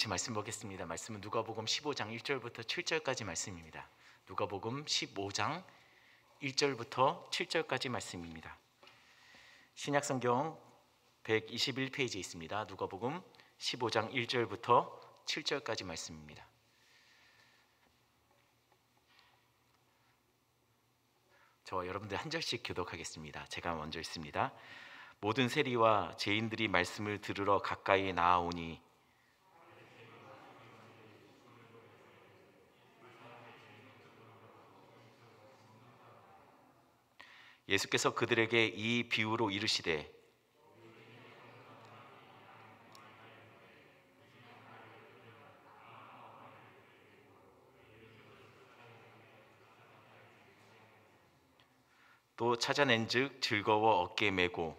같이 말씀 보겠습니다. 말씀은 누가복음 15장 1절부터 7절까지 말씀입니다. 누가복음 15장 1절부터 7절까지 말씀입니다. 신약성경 121페이지에 있습니다. 누가복음 15장 1절부터 7절까지 말씀입니다. 저와 여러분들 한 절씩 교독하겠습니다. 제가 먼저 읽습니다. 모든 세리와 죄인들이 말씀을 들으러 가까이 나아오니 예수께서 그들에게 이 비유로 이르시되 또 찾아낸즉 즐거워 어깨에 메고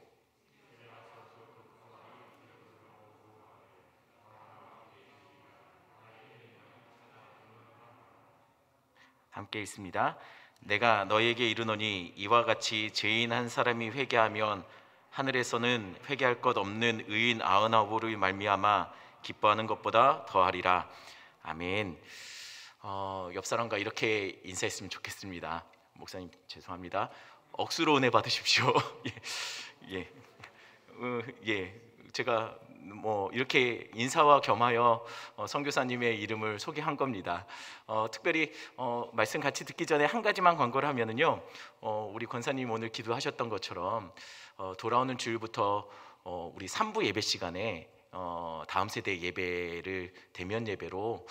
함께 읽습니다. 내가 너희에게 이르노니 이와 같이 죄인 한 사람이 회개하면 하늘에서는 회개할 것 없는 의인 99를 말미암아 기뻐하는 것보다 더하리라. 아멘. 옆 사람과 이렇게 인사했으면 좋겠습니다. 목사님 죄송합니다. 억수로 은혜 받으십시오. 제가 이렇게 인사와 겸하여 선교사님의 이름을 소개한 겁니다. 특별히 말씀 같이 듣기 전에 한 가지만 권고를 하면은요, 우리 권사님 오늘 기도하셨던 것처럼 돌아오는 주일부터 우리 3부 예배 시간에 다음 세대 예배를 대면 예배로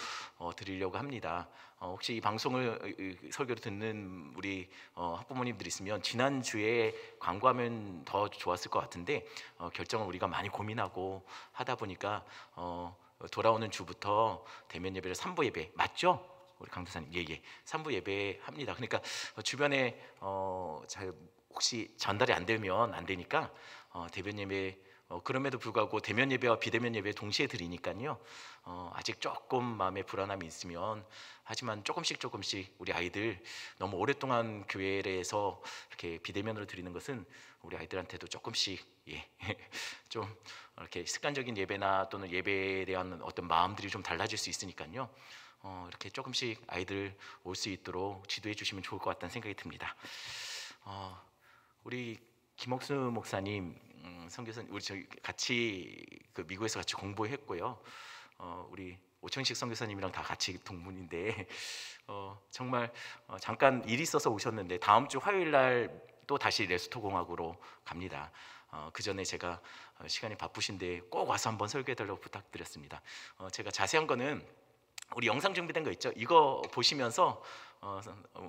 드리려고 합니다. 혹시 이 방송을 설교를 듣는 우리 학부모님들 있으면 지난주에 광고하면 더 좋았을 것 같은데 결정을 우리가 많이 고민하고 하다 보니까 돌아오는 주부터 대면 예배를 3부 예배 맞죠? 우리 강도사님 예 3부 예배 합니다. 그러니까 주변에 잘 혹시 전달이 안 되면 안 되니까 대면 예배 그럼에도 불구하고 대면 예배와 비대면 예배 동시에 드리니까요. 아직 조금 마음에 불안함이 있으면 하지만 조금씩 우리 아이들 너무 오랫동안 교회에서 이렇게 비대면으로 드리는 것은 우리 아이들한테도 조금씩 좀 이렇게 습관적인 예배나 또는 예배에 대한 어떤 마음들이 좀 달라질 수 있으니까요. 이렇게 조금씩 아이들 올 수 있도록 지도해 주시면 좋을 것 같다는 생각이 듭니다. 우리 김옥수 목사님, 선교사님, 우리 저희 같이 미국에서 같이 공부했고요. 우리 오청식 선교사님이랑 다 같이 동문인데 정말 잠깐 일이 있어서 오셨는데 다음 주 화요일 날 또 다시 레스토 공학으로 갑니다. 그 전에 제가 시간이 바쁘신데 꼭 와서 한번 설교해달라고 부탁드렸습니다. 제가 자세한 거는 우리 영상 준비된 거 있죠? 이거 보시면서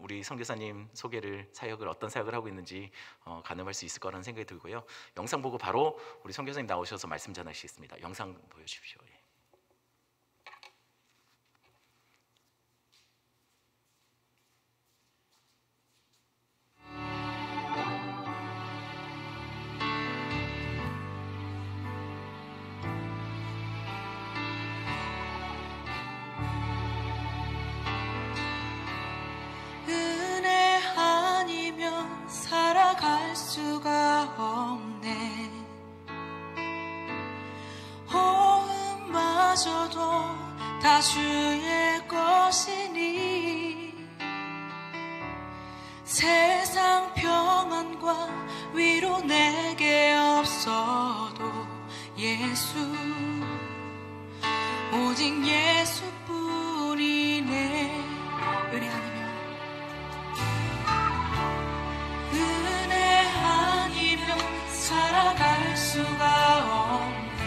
우리 선교사님 사역을 어떤 사역을 하고 있는지 가늠할 수 있을 거라는 생각이 들고요. 영상 보고 바로 우리 선교사님 나오셔서 말씀 전하시겠습니다. 영상 보여주십시오. 살아갈 수가 없네. 호흡마저도 다 주의 것이니 세상 평안과 위로 내게 없어도 예수 오직 예수뿐이네. 은혜 아니면 살아갈 수가 없네.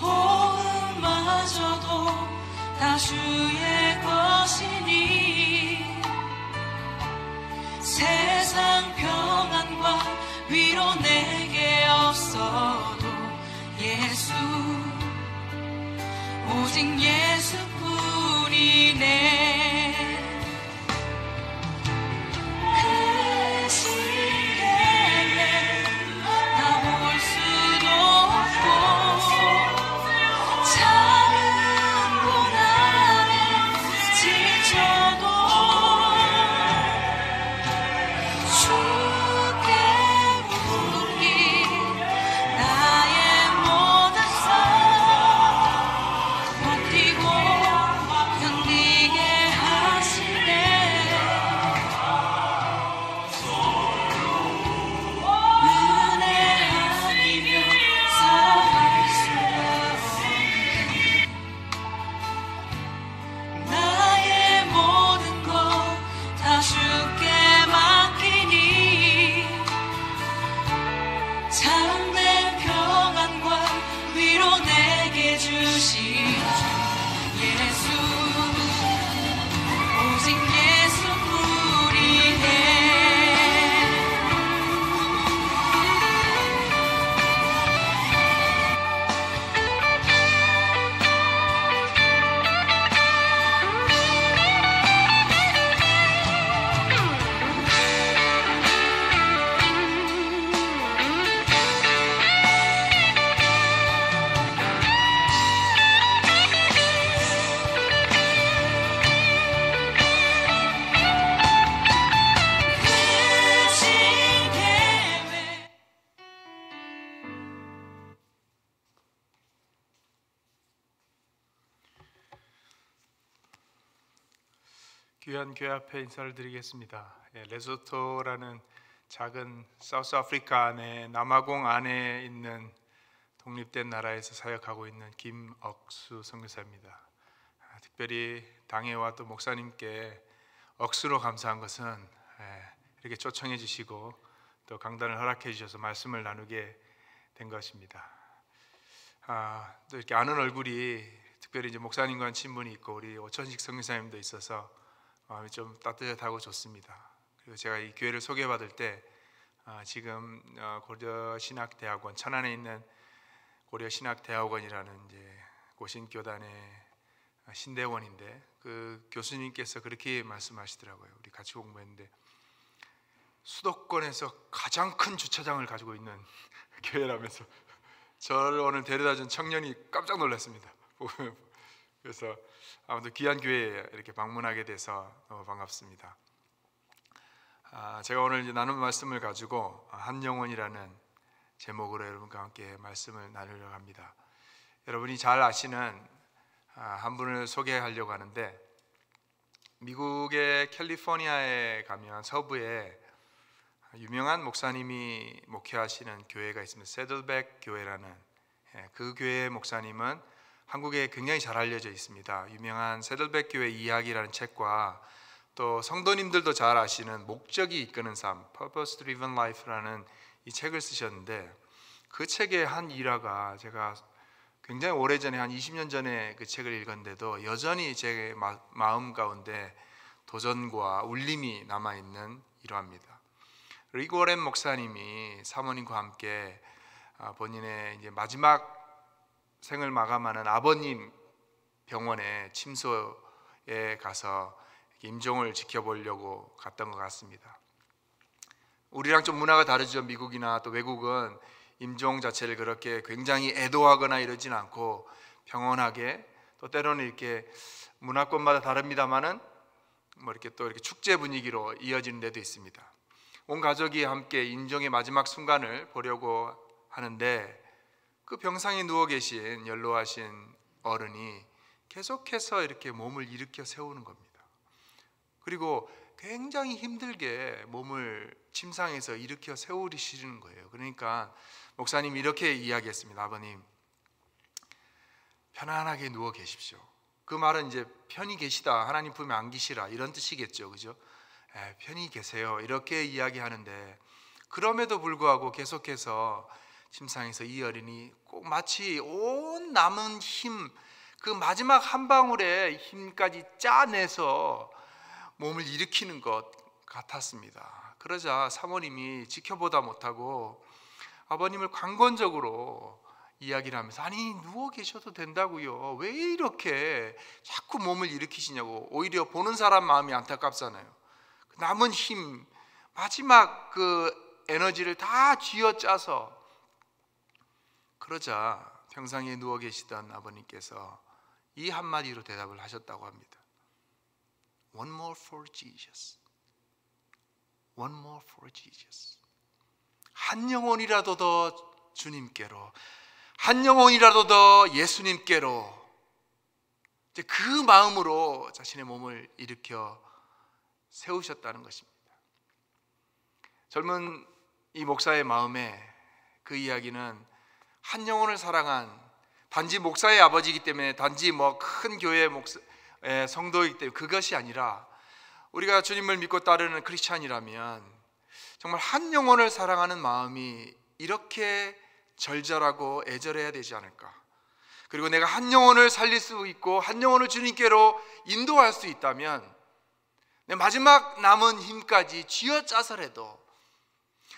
호흡마저도 다 주의 것이니 세상 평안과 위로 내게 없어도 예수 오직 예수뿐이네. 나의 모든 삶 귀한 교회 앞에 인사를 드리겠습니다. 레소토라는 작은 사우스 아프리카 안에 남아공 안에 있는 독립된 나라에서 사역하고 있는 김억수 선교사입니다. 특별히 당회와 또 목사님께 억수로 감사한 것은 이렇게 초청해 주시고 또 강단을 허락해 주셔서 말씀을 나누게 된 것입니다. 또 이렇게 아는 얼굴이 특별히 이제 목사님과는 친분이 있고 우리 오천식 선교사님도 있어서 마음이 좀 따뜻하고 좋습니다. 그리고 제가 이 교회를 소개받을 때 지금 고려신학대학원 천안에 있는 고려신학대학원이라는 이제 고신교단의 신대원인데 그 교수님께서 그렇게 말씀하시더라고요. 우리 같이 공부했는데 수도권에서 가장 큰 주차장을 가지고 있는 교회라면서 저를 오늘 데려다준 청년이 깜짝 놀랐습니다. 그래서 아무튼 귀한 교회에 이렇게 방문하게 돼서 너무 반갑습니다. 제가 오늘 이제 나눈 말씀을 가지고 한 영혼이라는 제목으로 여러분과 함께 말씀을 나누려고 합니다. 여러분이 잘 아시는 한 분을 소개하려고 하는데 미국의 캘리포니아에 가면 서부에 유명한 목사님이 목회하시는 교회가 있습니다. 세들백 교회라는 그 교회의 목사님은 한국에 굉장히 잘 알려져 있습니다. 유명한 세들백 교회 이야기라는 책과 또 성도님들도 잘 아시는 목적이 이끄는 삶, Purpose Driven Life라는 이 책을 쓰셨는데 그 책의 한 일화가 제가 굉장히 오래전에 한 20년 전에 그 책을 읽었는데도 여전히 제 마음 가운데 도전과 울림이 남아있는 일화입니다. 리그 워렌 목사님이 사모님과 함께 본인의 이제 마지막 생을 마감하는 아버님 병원에 침소에 가서 임종을 지켜보려고 갔던 것 같습니다. 우리랑 좀 문화가 다르죠. 미국이나 또 외국은 임종 자체를 그렇게 굉장히 애도하거나 이러진 않고 평온하게 또 때로는 이렇게 문화권마다 다릅니다만은 뭐 이렇게 또 이렇게 축제 분위기로 이어지는 데도 있습니다. 온 가족이 함께 임종의 마지막 순간을 보려고 하는데 그 병상에 누워 계신 연로하신 어른이 계속해서 이렇게 몸을 일으켜 세우는 겁니다. 그리고 굉장히 힘들게 몸을 침상에서 일으켜 세우시는 거예요. 그러니까 목사님이 이렇게 이야기했습니다. 아버님, 편안하게 누워 계십시오. 그 말은 이제 편히 계시다, 하나님 품에 안기시라 이런 뜻이겠죠, 그죠? 편히 계세요 이렇게 이야기하는데 그럼에도 불구하고 계속해서 침상에서 이 어린이 꼭 마치 온 남은 힘, 그 마지막 한 방울의 힘까지 짜내서 몸을 일으키는 것 같았습니다. 그러자 사모님이 지켜보다 못하고 아버님을 강권적으로 이야기를 하면서 아니 누워 계셔도 된다고요. 왜 이렇게 자꾸 몸을 일으키시냐고. 오히려 보는 사람 마음이 안타깝잖아요. 남은 힘, 마지막 그 에너지를 다 쥐어짜서. 그러자 평상에 누워 계시던 아버님께서 이 한마디로 대답을 하셨다고 합니다. One more for Jesus. One more for Jesus. 한 영혼이라도 더 주님께로, 한 영혼이라도 더 예수님께로. 이제 그 마음으로 자신의 몸을 일으켜 세우셨다는 것입니다. 젊은 이 목사의 마음에 그 이야기는 한 영혼을 사랑한 단지 목사의 아버지이기 때문에 단지 뭐 큰 교회 성도이기 때문에 그것이 아니라 우리가 주님을 믿고 따르는 크리스찬이라면 정말 한 영혼을 사랑하는 마음이 이렇게 절절하고 애절해야 되지 않을까. 그리고 내가 한 영혼을 살릴 수 있고 한 영혼을 주님께로 인도할 수 있다면 내 마지막 남은 힘까지 쥐어짜서라도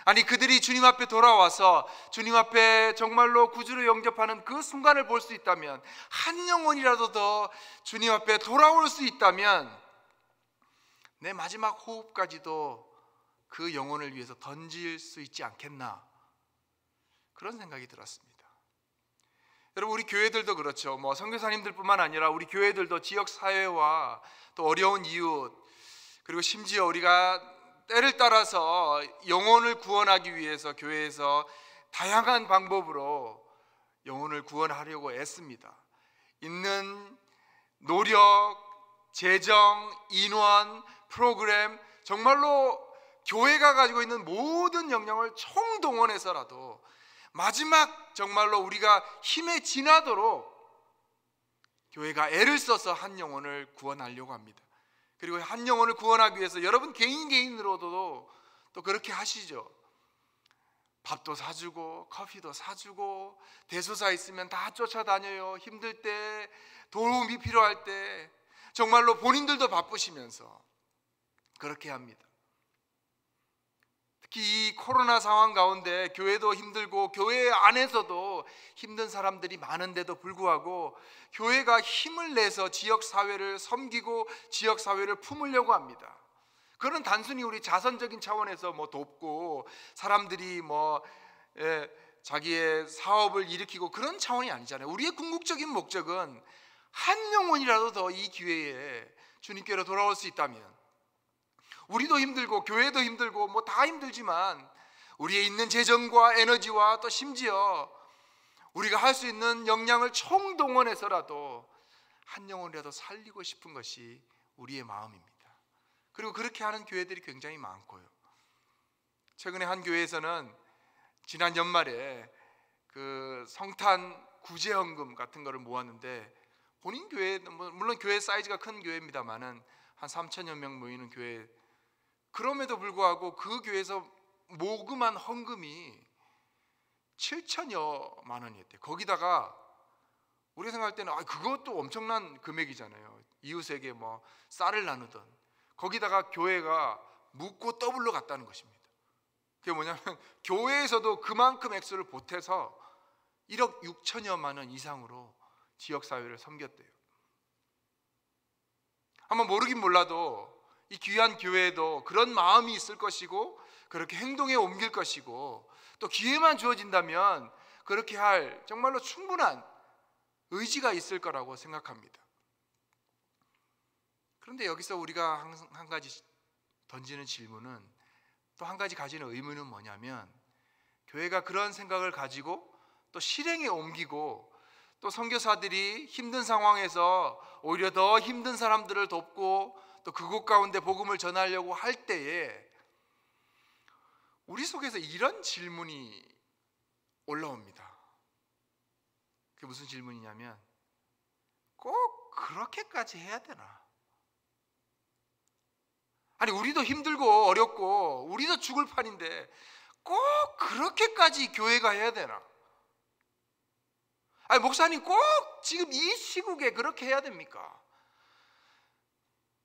아니 그들이 주님 앞에 돌아와서 주님 앞에 정말로 구주로 영접하는 그 순간을 볼 수 있다면 한 영혼이라도 더 주님 앞에 돌아올 수 있다면 내 마지막 호흡까지도 그 영혼을 위해서 던질 수 있지 않겠나 그런 생각이 들었습니다. 여러분 우리 교회들도 그렇죠. 뭐 선교사님들뿐만 아니라 우리 교회들도 지역 사회와 또 어려운 이웃 그리고 심지어 우리가 때를 따라서 영혼을 구원하기 위해서 교회에서 다양한 방법으로 영혼을 구원하려고 애씁니다. 있는 노력 재정, 인원, 프로그램, 정말로 교회가 가지고 있는 모든 역량을 총동원해서라도 마지막 정말로 우리가 힘에 지나도록 교회가 애를 써서 한 영혼을 구원하려고 합니다. 그리고 한 영혼을 구원하기 위해서 여러분 개인으로도 또 그렇게 하시죠. 밥도 사주고 커피도 사주고 대소사 있으면 다 쫓아다녀요. 힘들 때, 도움이 필요할 때 정말로 본인들도 바쁘시면서 그렇게 합니다. 특히 이 코로나 상황 가운데 교회도 힘들고 교회 안에서도 힘든 사람들이 많은데도 불구하고 교회가 힘을 내서 지역사회를 섬기고 지역사회를 품으려고 합니다. 그건 단순히 우리 자선적인 차원에서 돕고 사람들이 자기의 사업을 일으키고 그런 차원이 아니잖아요. 우리의 궁극적인 목적은 한 영혼이라도 더 이 기회에 주님께로 돌아올 수 있다면, 우리도 힘들고 교회도 힘들고 다 힘들지만 우리의 있는 재정과 에너지와 또 심지어 우리가 할 수 있는 역량을 총동원해서라도 한 영혼이라도 살리고 싶은 것이 우리의 마음입니다. 그리고 그렇게 하는 교회들이 굉장히 많고요. 최근에 한 교회에서는 지난 연말에 그 성탄 구제헌금 같은 거를 모았는데, 본인 교회, 물론 교회 사이즈가 큰 교회입니다만은 한 3천여 명 모이는 교회, 그럼에도 불구하고 그 교회에서 모금한 헌금이 7천여만 원이었대요. 거기다가 우리가 생각할 때는 그것도 엄청난 금액이잖아요. 이웃에게 쌀을 나누던, 거기다가 교회가 묻고 더블로 갔다는 것입니다. 그게 뭐냐면 교회에서도 그만큼 액수를 보태서 1억 6천여만 원 이상으로 지역사회를 섬겼대요. 아마 모르긴 몰라도 이 귀한 교회에도 그런 마음이 있을 것이고 그렇게 행동에 옮길 것이고 또 기회만 주어진다면 그렇게 할 정말로 충분한 의지가 있을 거라고 생각합니다. 그런데 여기서 우리가 한 가지 던지는 질문은, 또 한 가지 가지는 의문은 뭐냐면, 교회가 그런 생각을 가지고 또 실행에 옮기고 또 선교사들이 힘든 상황에서 오히려 더 힘든 사람들을 돕고 또 그곳 가운데 복음을 전하려고 할 때에 우리 속에서 이런 질문이 올라옵니다. 그게 무슨 질문이냐면, 꼭 그렇게까지 해야 되나? 아니, 우리도 힘들고 어렵고 우리도 죽을 판인데 꼭 그렇게까지 교회가 해야 되나? 아니, 목사님 꼭 지금 이 시국에 그렇게 해야 됩니까?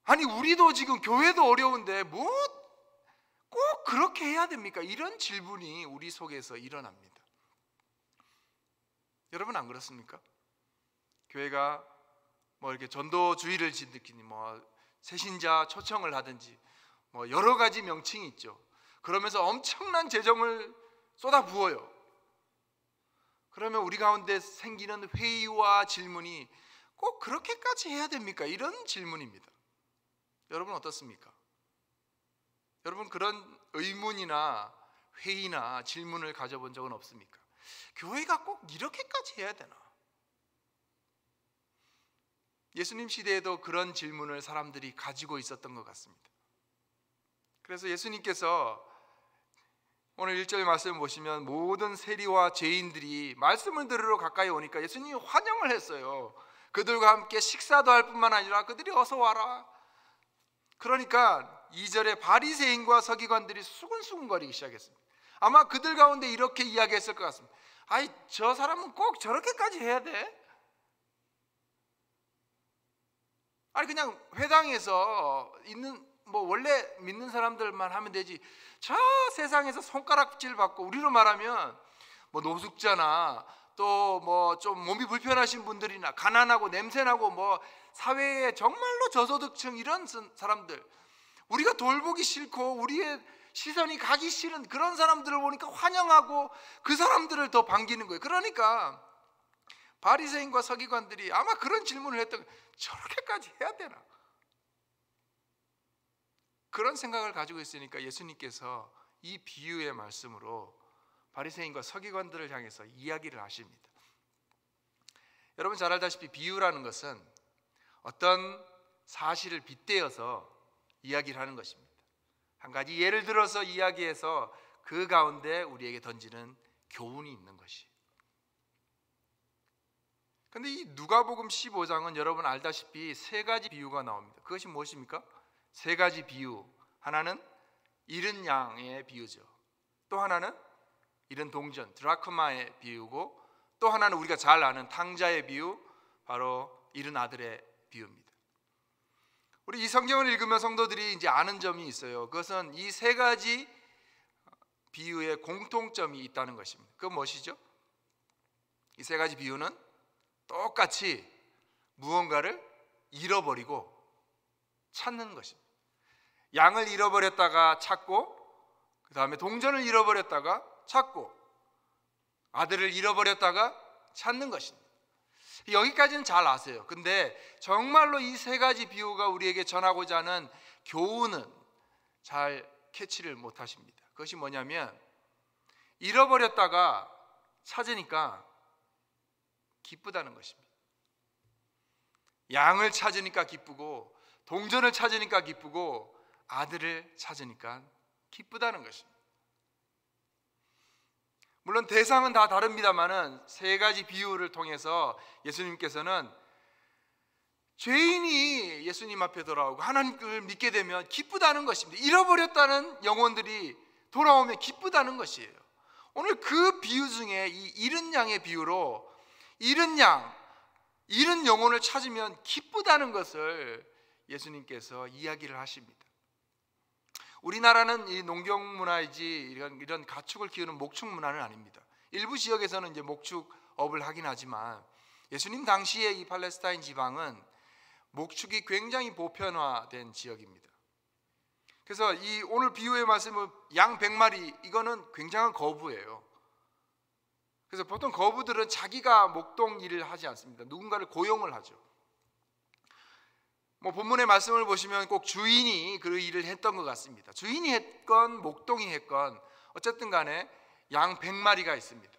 아니, 우리도 지금 교회도 어려운데 꼭 그렇게 해야 됩니까? 이런 질문이 우리 속에서 일어납니다. 여러분 안 그렇습니까? 교회가 이렇게 전도주의를 지키니 새신자 초청을 하든지 여러 가지 명칭이 있죠. 그러면서 엄청난 재정을 쏟아부어요. 그러면 우리 가운데 생기는 회의와 질문이 꼭 그렇게까지 해야 됩니까? 이런 질문입니다. 여러분 어떻습니까? 여러분 그런 의문이나 회의나 질문을 가져본 적은 없습니까? 교회가 꼭 이렇게까지 해야 되나? 예수님 시대에도 그런 질문을 사람들이 가지고 있었던 것 같습니다. 그래서 예수님께서 오늘 1절 말씀 보시면 모든 세리와 죄인들이 말씀을 들으러 가까이 오니까 예수님이 환영을 했어요. 그들과 함께 식사도 할 뿐만 아니라 그들이 어서 와라. 그러니까 2절에 바리새인과 서기관들이 수근수근거리기 시작했습니다. 아마 그들 가운데 이렇게 이야기했을 것 같습니다. 아이, 저 사람은 꼭 저렇게까지 해야 돼? 아니, 그냥 회당에서 있는 원래 믿는 사람들만 하면 되지, 저 세상에서 손가락질 받고, 우리로 말하면 노숙자나 또 좀 몸이 불편하신 분들이나 가난하고 냄새나고 사회에 정말로 저소득층 이런 사람들, 우리가 돌보기 싫고 우리의 시선이 가기 싫은 그런 사람들을 보니까 환영하고 그 사람들을 더 반기는 거예요. 그러니까 바리새인과 서기관들이 아마 그런 질문을 했던 거예요. 저렇게까지 해야 되나? 그런 생각을 가지고 있으니까 예수님께서 이 비유의 말씀으로 바리새인과 서기관들을 향해서 이야기를 하십니다. 여러분 잘 알다시피 비유라는 것은 어떤 사실을 빗대어서 이야기를 하는 것입니다. 한 가지 예를 들어서 이야기해서 그 가운데 우리에게 던지는 교훈이 있는 것이. 그런데 이 누가복음 15장은 여러분 알다시피 세 가지 비유가 나옵니다. 그것이 무엇입니까? 세 가지 비유. 하나는 잃은 양의 비유죠. 또 하나는 잃은 동전, 드라크마의 비유고, 또 하나는 우리가 잘 아는 탕자의 비유, 바로 잃은 아들의 비유입니다. 우리 이 성경을 읽으면 성도들이 이제 아는 점이 있어요. 그것은 이 세 가지 비유에 공통점이 있다는 것입니다. 그건 무엇이죠? 이 세 가지 비유는 똑같이 무언가를 잃어버리고 찾는 것입니다. 양을 잃어버렸다가 찾고, 그 다음에 동전을 잃어버렸다가 찾고, 아들을 잃어버렸다가 찾는 것입니다. 여기까지는 잘 아세요. 근데 정말로 이 세 가지 비유가 우리에게 전하고자 하는 교훈은 잘 캐치를 못하십니다. 그것이 뭐냐면, 잃어버렸다가 찾으니까 기쁘다는 것입니다. 양을 찾으니까 기쁘고, 동전을 찾으니까 기쁘고, 아들을 찾으니까 기쁘다는 것입니다. 물론 대상은 다 다릅니다만은 세 가지 비유를 통해서 예수님께서는 죄인이 예수님 앞에 돌아오고 하나님을 믿게 되면 기쁘다는 것입니다. 잃어버렸다는 영혼들이 돌아오면 기쁘다는 것이에요. 오늘 그 비유 중에 이 잃은 양의 비유로 잃은 양, 잃은 영혼을 찾으면 기쁘다는 것을 예수님께서 이야기를 하십니다. 우리나라는 이 농경 문화이지 이런 가축을 키우는 목축 문화는 아닙니다. 일부 지역에서는 이제 목축업을 하긴 하지만 예수님 당시에 이 팔레스타인 지방은 목축이 굉장히 보편화된 지역입니다. 그래서 이 오늘 비유의 말씀은 양 100마리, 이거는 굉장한 거부예요. 그래서 보통 거부들은 자기가 목동 일을 하지 않습니다. 누군가를 고용을 하죠. 본문의 말씀을 보시면 꼭 주인이 그 일을 했던 것 같습니다. 주인이 했건 목동이 했건 어쨌든 간에 양 100마리가 있습니다.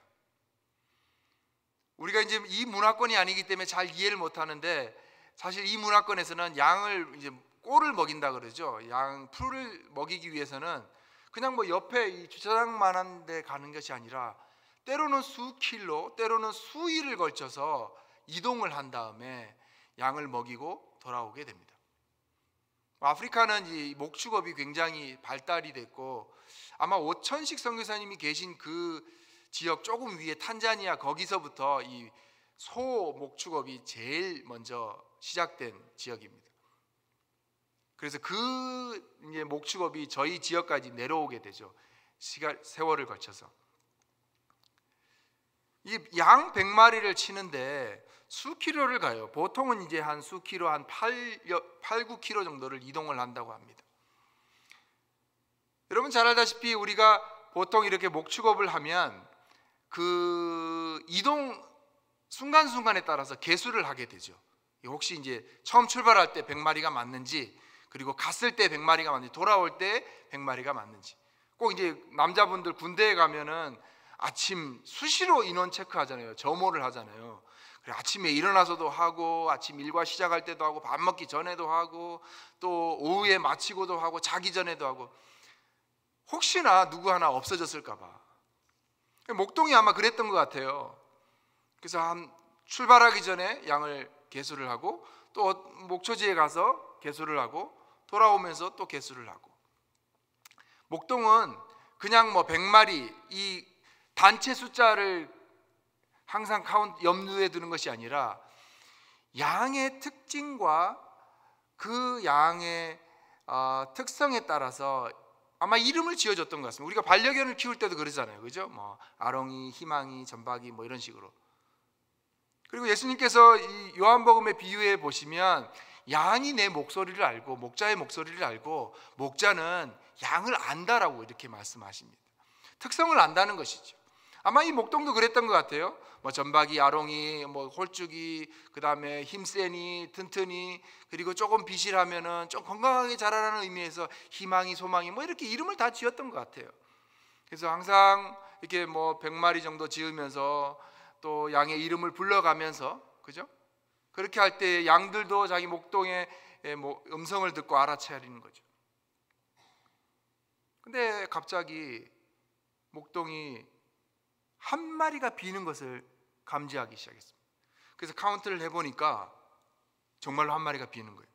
우리가 이제 이 문화권이 아니기 때문에 잘 이해를 못하는데, 사실 이 문화권에서는 양을 이제 꼴을 먹인다 그러죠. 양 풀을 먹이기 위해서는 그냥 옆에 이 주차장만한 데 가는 것이 아니라 때로는 수킬로, 때로는 수일을 걸쳐서 이동을 한 다음에 양을 먹이고 돌아오게 됩니다. 아프리카는 이 목축업이 굉장히 발달이 됐고, 아마 5천씩 선교사님이 계신 그 지역 조금 위에 탄자니아, 거기서부터 이 소 목축업이 제일 먼저 시작된 지역입니다. 그래서 그 이제 목축업이 저희 지역까지 내려오게 되죠. 세월을 거쳐서. 이 양 100마리를 치는데 수킬로를 가요. 보통은 이제 한 수킬로 한 8, 9킬로 정도를 이동을 한다고 합니다. 여러분 잘 알다시피 우리가 보통 이렇게 목축업을 하면 그 이동 순간순간에 따라서 계수를 하게 되죠. 혹시 이제 처음 출발할 때 100마리가 맞는지, 그리고 갔을 때 100마리가 맞는지, 돌아올 때 100마리가 맞는지. 꼭 이제 남자분들 군대에 가면은 아침 수시로 인원 체크하잖아요. 점호를 하잖아요. 그래, 아침에 일어나서도 하고, 아침 일과 시작할 때도 하고, 밥 먹기 전에도 하고, 또 오후에 마치고도 하고, 자기 전에도 하고. 혹시나 누구 하나 없어졌을까 봐. 목동이 아마 그랬던 것 같아요. 그래서 출발하기 전에 양을 계수를 하고, 또 목초지에 가서 계수를 하고, 돌아오면서 또 계수를 하고. 목동은 그냥 100마리 이 단체 숫자를 항상 염두에 두는 것이 아니라 양의 특징과 그 양의 특성에 따라서 아마 이름을 지어줬던 것 같습니다. 우리가 반려견을 키울 때도 그러잖아요, 그죠? 아롱이, 희망이, 전박이 이런 식으로. 그리고 예수님께서 이 요한복음의 비유에 보시면 양이 내 목소리를 알고, 목자의 목소리를 알고, 목자는 양을 안다라고 이렇게 말씀하십니다. 특성을 안다는 것이죠. 아마 이 목동도 그랬던 것 같아요. 전박이, 아롱이, 홀쭉이, 그 다음에 힘세니, 튼튼이, 그리고 조금 비실하면은 좀 건강하게 자라라는 의미에서 희망이, 소망이 이렇게 이름을 다 지었던 것 같아요. 그래서 항상 이렇게 100마리 정도 지으면서 또 양의 이름을 불러가면서, 그죠? 그렇게 할 때 양들도 자기 목동에 음성을 듣고 알아차리는 거죠. 근데 갑자기 목동이 한 마리가 비는 것을 감지하기 시작했습니다. 그래서 카운트를 해보니까 정말로 한 마리가 비는 거예요.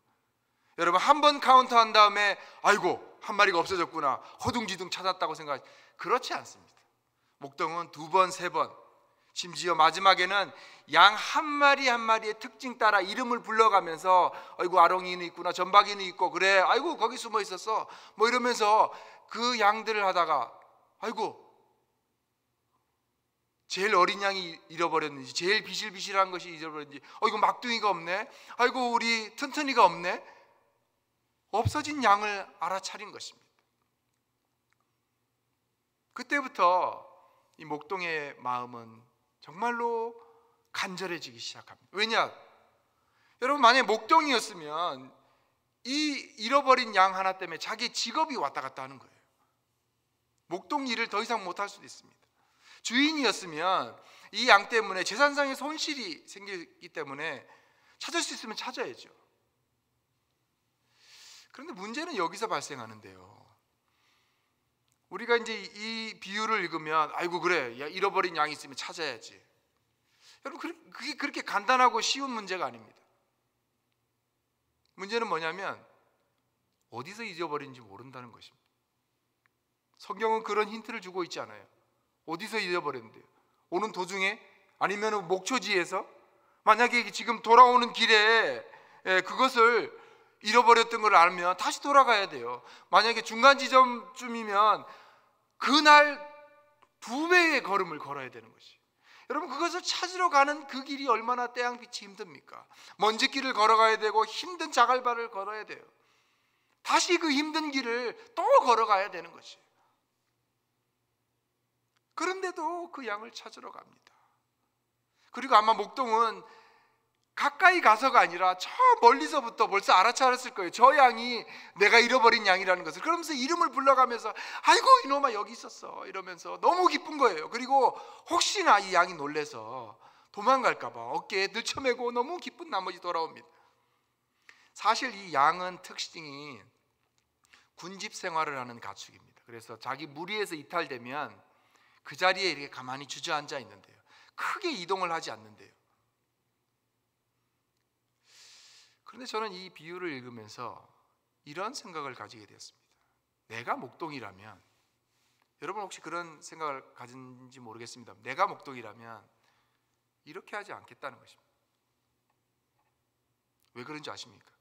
여러분, 한 번 카운트한 다음에 아이고 한 마리가 없어졌구나 허둥지둥 찾았다고 생각하지, 그렇지 않습니다. 목동은 두 번, 세 번, 심지어 마지막에는 양 한 마리 한 마리의 특징 따라 이름을 불러가면서 아이고 아롱이는 있구나, 전박이는 있고, 그래 아이고 거기 숨어 있었어 뭐 이러면서 그 양들을 하다가 아이고 제일 어린 양이 잃어버렸는지, 제일 비실비실한 것이 잃어버렸는지, 아이고 막둥이가 없네, 아이고 우리 튼튼이가 없네, 없어진 양을 알아차린 것입니다. 그때부터 이 목동의 마음은 정말로 간절해지기 시작합니다. 왜냐? 여러분, 만약에 목동이었으면 이 잃어버린 양 하나 때문에 자기 직업이 왔다 갔다 하는 거예요. 목동 일을 더 이상 못할 수도 있습니다. 주인이었으면 이 양 때문에 재산상의 손실이 생기기 때문에 찾을 수 있으면 찾아야죠. 그런데 문제는 여기서 발생하는데요. 우리가 이제 이 비유를 읽으면 아이고 그래, 야, 잃어버린 양이 있으면 찾아야지. 여러분, 그게 그렇게 간단하고 쉬운 문제가 아닙니다. 문제는 뭐냐면 어디서 잊어버린지 모른다는 것입니다. 성경은 그런 힌트를 주고 있지 않아요. 어디서 잃어버렸는데요? 오는 도중에? 아니면 목초지에서? 만약에 지금 돌아오는 길에 그것을 잃어버렸던 걸 알면 다시 돌아가야 돼요. 만약에 중간 지점쯤이면 그날 2배의 걸음을 걸어야 되는 것이. 여러분, 그것을 찾으러 가는 그 길이 얼마나 태양빛이 힘듭니까? 먼지길을 걸어가야 되고 힘든 자갈발을 걸어야 돼요. 다시 그 힘든 길을 또 걸어가야 되는 것이에요. 그런데도 그 양을 찾으러 갑니다. 그리고 아마 목동은 가까이 가서가 아니라 저 멀리서부터 벌써 알아차렸을 거예요. 저 양이 내가 잃어버린 양이라는 것을. 그러면서 이름을 불러가면서 아이고 이놈아 여기 있었어 이러면서 너무 기쁜 거예요. 그리고 혹시나 이 양이 놀래서 도망갈까 봐 어깨에 들쳐매고 너무 기쁜 나머지 돌아옵니다. 사실 이 양은 특징이 군집 생활을 하는 가축입니다. 그래서 자기 무리에서 이탈되면 그 자리에 이렇게 가만히 주저앉아 있는데요. 크게 이동을 하지 않는데요. 그런데 저는 이 비유를 읽으면서 이런 생각을 가지게 되었습니다. 내가 목동이라면, 여러분 혹시 그런 생각을 가진지 모르겠습니다. 내가 목동이라면 이렇게 하지 않겠다는 것입니다. 왜 그런지 아십니까?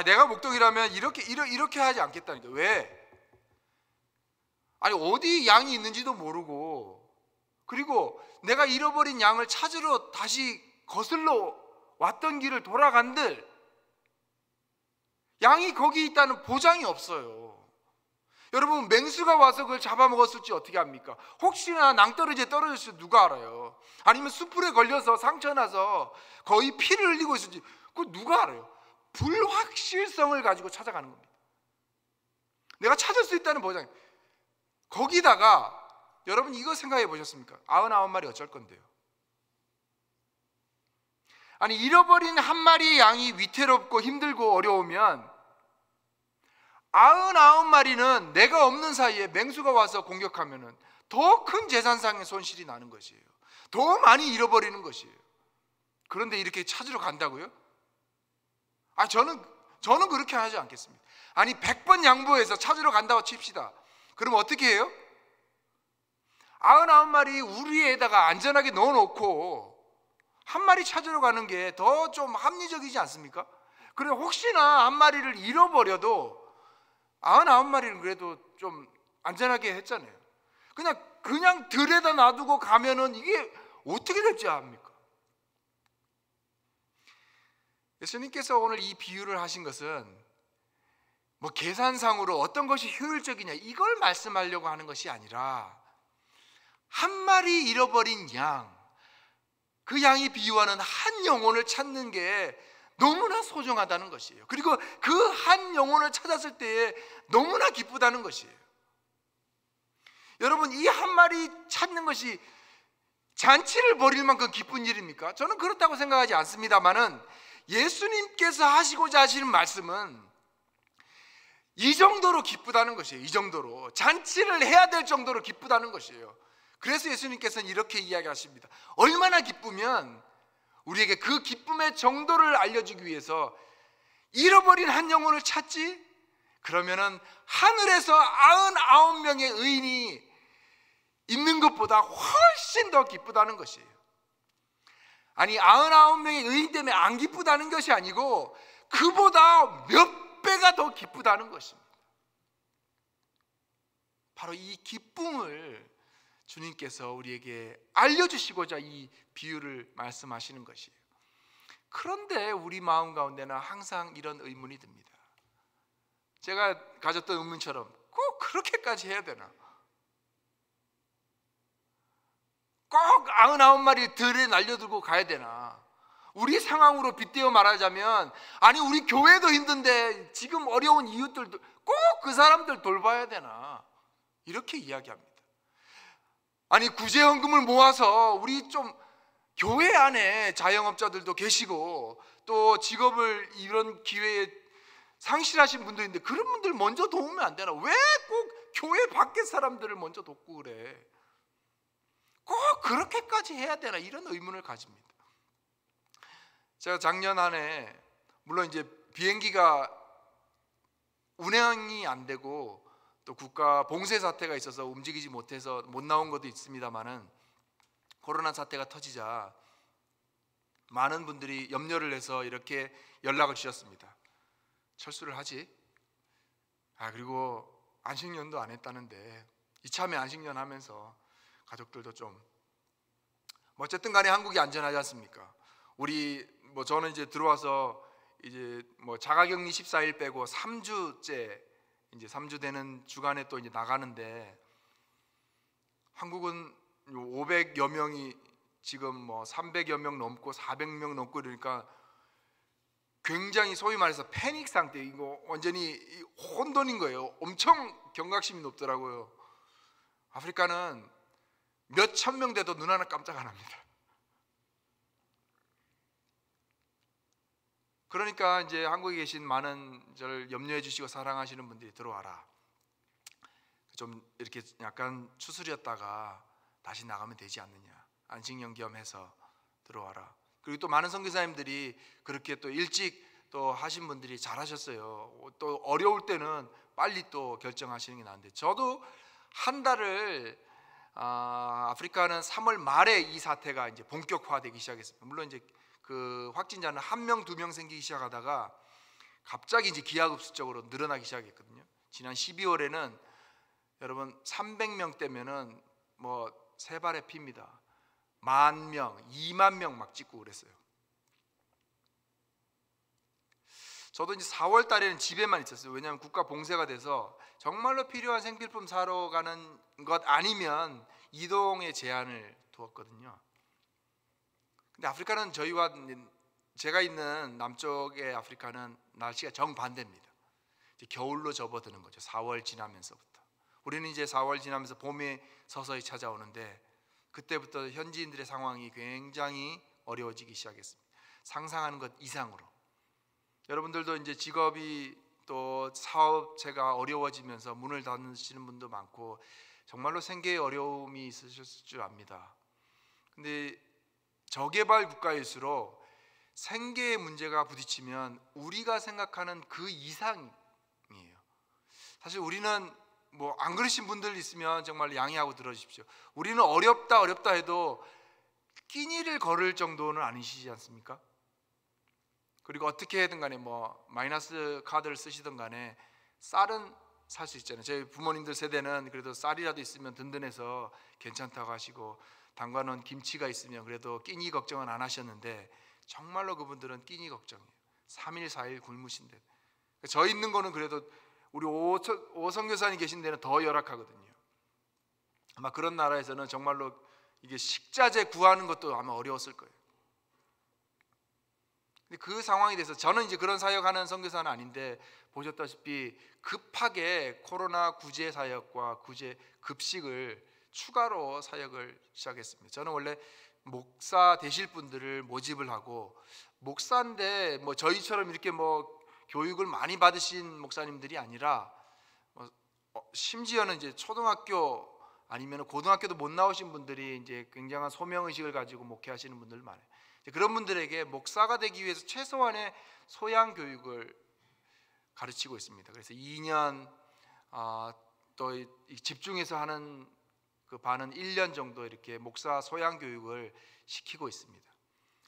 내가 목동이라면 이렇게 하지 않겠다는 거예요. 왜? 아니 어디 양이 있는지도 모르고, 그리고 내가 잃어버린 양을 찾으러 다시 거슬러 왔던 길을 돌아간들 양이 거기 있다는 보장이 없어요. 여러분, 맹수가 와서 그걸 잡아먹었을지 어떻게 합니까? 혹시나 낭떠러지에 떨어졌을지 누가 알아요? 아니면 숯불에 걸려서 상처나서 거의 피를 흘리고 있을지 그걸 누가 알아요? 불확실성을 가지고 찾아가는 겁니다. 내가 찾을 수 있다는 보장. 거기다가 여러분 이거 생각해 보셨습니까? 99마리 어쩔 건데요? 아니 잃어버린 한 마리의 양이 위태롭고 힘들고 어려우면 99마리는 내가 없는 사이에 맹수가 와서 공격하면 더 큰 재산상의 손실이 나는 것이에요. 더 많이 잃어버리는 것이에요. 그런데 이렇게 찾으러 간다고요? 저는 그렇게 하지 않겠습니다. 아니 100번 양보해서 찾으러 간다고 칩시다. 그럼 어떻게 해요? 99마리 우리에다가 안전하게 넣어놓고 한 마리 찾으러 가는 게 더 좀 합리적이지 않습니까? 그래 혹시나 한 마리를 잃어버려도 99마리는 그래도 좀 안전하게 했잖아요. 그냥 들에다 놔두고 가면은 이게 어떻게 될지 압니까? 예수님께서 오늘 이 비유를 하신 것은 뭐 계산상으로 어떤 것이 효율적이냐 이걸 말씀하려고 하는 것이 아니라 한 마리 잃어버린 양, 그 양이 비유하는 한 영혼을 찾는 게 너무나 소중하다는 것이에요. 그리고 그 한 영혼을 찾았을 때에 너무나 기쁘다는 것이에요. 여러분, 이 한 마리 찾는 것이 잔치를 벌일 만큼 기쁜 일입니까? 저는 그렇다고 생각하지 않습니다만은 예수님께서 하시고자 하시는 말씀은 이 정도로 기쁘다는 것이에요. 이 정도로 잔치를 해야 될 정도로 기쁘다는 것이에요. 그래서 예수님께서는 이렇게 이야기하십니다. 얼마나 기쁘면 우리에게 그 기쁨의 정도를 알려주기 위해서 잃어버린 한 영혼을 찾지? 그러면은 하늘에서 99명의 의인이 있는 것보다 훨씬 더 기쁘다는 것이에요. 아니 99명의 의인 때문에 안 기쁘다는 것이 아니고 그보다 몇 배가 더 기쁘다는 것입니다. 바로 이 기쁨을 주님께서 우리에게 알려주시고자 이 비유를 말씀하시는 것이에요. 그런데 우리 마음 가운데는 항상 이런 의문이 듭니다. 제가 가졌던 의문처럼 꼭 그렇게까지 해야 되나? 꼭 99마리 들에 날려들고 가야 되나? 우리 상황으로 빗대어 말하자면 아니 우리 교회도 힘든데 지금 어려운 이웃들도 꼭 그 사람들 돌봐야 되나? 이렇게 이야기합니다. 아니 구제헌금을 모아서 우리 좀 교회 안에 자영업자들도 계시고 또 직업을 이런 기회에 상실하신 분들인데 그런 분들 먼저 도우면 안 되나? 왜 꼭 교회 밖에 사람들을 먼저 돕고 그래? 꼭 그렇게까지 해야 되나? 이런 의문을 가집니다. 제가 작년 한 해 물론 이제 비행기가 운행이 안 되고 또 국가 봉쇄 사태가 있어서 움직이지 못해서 못 나온 것도 있습니다만은 코로나 사태가 터지자 많은 분들이 염려를 해서 이렇게 연락을 주셨습니다. 철수를 하지? 그리고 안식년도 안 했다는데 이참에 안식년 하면서 가족들도 좀 어쨌든 간에 한국이 안전하지 않습니까? 우리 저는 이제 들어와서 이제 자가격리 14일 빼고 3주째 이제 3주 되는 주간에 또 이제 나가는데 한국은 500여 명이 지금 300여 명 넘고 400명 넘고 이러니까 굉장히 소위 말해서 패닉 상태, 이거 완전히 혼돈인 거예요. 엄청 경각심이 높더라고요. 아프리카는 몇 천 명 돼도 눈 하나 깜짝 안 합니다. 그러니까 이제 한국에 계신 많은 저를 염려해 주시고 사랑하시는 분들이 들어와라. 좀 이렇게 약간 추스렸다가 다시 나가면 되지 않느냐. 안식년 겸해서 들어와라. 그리고 또 많은 선교사님들이 그렇게 또 일찍 또 하신 분들이 잘하셨어요. 또 어려울 때는 빨리 또 결정하시는 게 나은데 저도 한 달을 아프리카는 3월 말에 이 사태가 이제 본격화되기 시작했습니다. 물론 이제 그 확진자는 1명, 2명 생기기 시작하다가 갑자기 이제 기하급수적으로 늘어나기 시작했거든요. 지난 12월에는 여러분 300명대면은 세 발의 피입니다. 10,000명, 20,000명 막 찍고 그랬어요. 저도 이제 4월 달에는 집에만 있었어요. 왜냐하면 국가 봉쇄가 돼서 정말로 필요한 생필품 사러 가는 것 아니면 이동의 제한을 두었거든요. 근데 아프리카는 저희와 제가 있는 남쪽의 아프리카는 날씨가 정반대입니다. 이제 겨울로 접어드는 거죠. 4월 지나면서부터. 우리는 이제 4월 지나면서 봄에 서서히 찾아오는데 그때부터 현지인들의 상황이 굉장히 어려워지기 시작했습니다. 상상하는 것 이상으로. 여러분들도 이제 직업이 또 사업체가 어려워지면서 문을 닫으시는 분도 많고 정말로 생계에 어려움이 있으셨을 줄 압니다. 근데 저개발 국가일수록 생계의 문제가 부딪히면 우리가 생각하는 그 이상이에요. 사실 우리는 안 그러신 분들 있으면 정말 양해하고 들어주십시오. 우리는 어렵다 해도 끼니를 걸을 정도는 아니시지 않습니까? 그리고 어떻게 해든 간에 마이너스 카드를 쓰시든 간에 쌀은 살 수 있잖아요. 저희 부모님들 세대는 그래도 쌀이라도 있으면 든든해서 괜찮다고 하시고 당과는 김치가 있으면 그래도 끼니 걱정은 안 하셨는데 정말로 그분들은 끼니 걱정이에요. 3일 4일 굶으신데 저 있는 거는 그래도 우리 오선교사님 계신 데는 더 열악하거든요. 아마 그런 나라에서는 정말로 이게 식자재 구하는 것도 아마 어려웠을 거예요. 근데 그 상황이 돼서 저는 이제 그런 사역하는 선교사는 아닌데 보셨다시피 급하게 코로나 구제 사역과 구제 급식을 추가로 사역을 시작했습니다. 저는 원래 목사 되실 분들을 모집을 하고, 목사인데 뭐 저희처럼 이렇게 뭐 교육을 많이 받으신 목사님들이 아니라 심지어는 이제 초등학교 아니면 고등학교도 못 나오신 분들이 이제 굉장한 소명 의식을 가지고 목회하시는 분들 많아요. 그런 분들에게 목사가 되기 위해서 최소한의 소양 교육을 가르치고 있습니다. 그래서 2년 또 집중해서 하는 그 반은 1년 정도 이렇게 목사 소양 교육을 시키고 있습니다.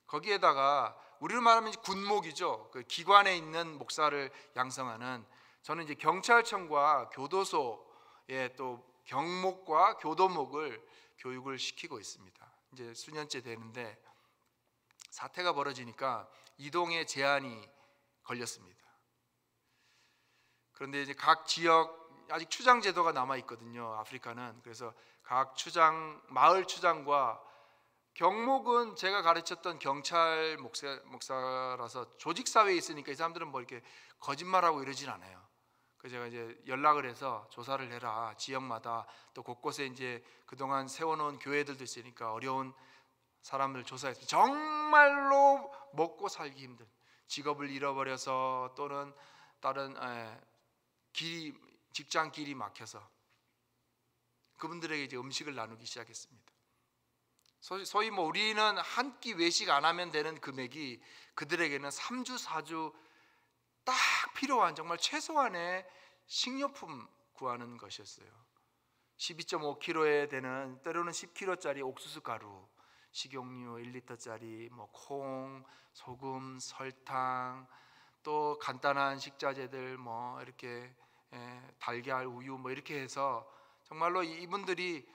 거기에다가 우리로 말하면 군목이죠. 그 기관에 있는 목사를 양성하는, 저는 이제 경찰청과 교도소에 또 경목과 교도목을 교육을 시키고 있습니다. 이제 수년째 되는데 사태가 벌어지니까 이동에 제한이 걸렸습니다. 그런데 이제 각 지역 아직 추장 제도가 남아 있거든요. 아프리카는. 그래서 각 추장, 마을 추장과 경목은 제가 가르쳤던 경찰 목사라서 조직 사회에 있으니까 이 사람들은 뭐 이렇게 거짓말하고 이러진 않아요. 그래서 제가 이제 연락을 해서 조사를 해라. 지역마다 또 곳곳에 이제 그동안 세워놓은 교회들도 있으니까 어려운 사람들 조사해서 정말로 먹고 살기 힘든, 직업을 잃어버려서 또는 다른 직장 길이 막혀서 그분들에게 이제 음식을 나누기 시작했습니다. 소위 뭐 우리는 한 끼 외식 안 하면 되는 금액이 그들에게는 3주 4주 딱 필요한 정말 최소한의 식료품 구하는 것이었어요. 12.5kg에 되는, 때로는 10kg짜리 옥수수 가루, 식용유 1리터짜리 뭐 콩, 소금, 설탕, 또 간단한 식자재들 뭐 이렇게 달걀, 우유 뭐 이렇게 해서 정말로 이분들이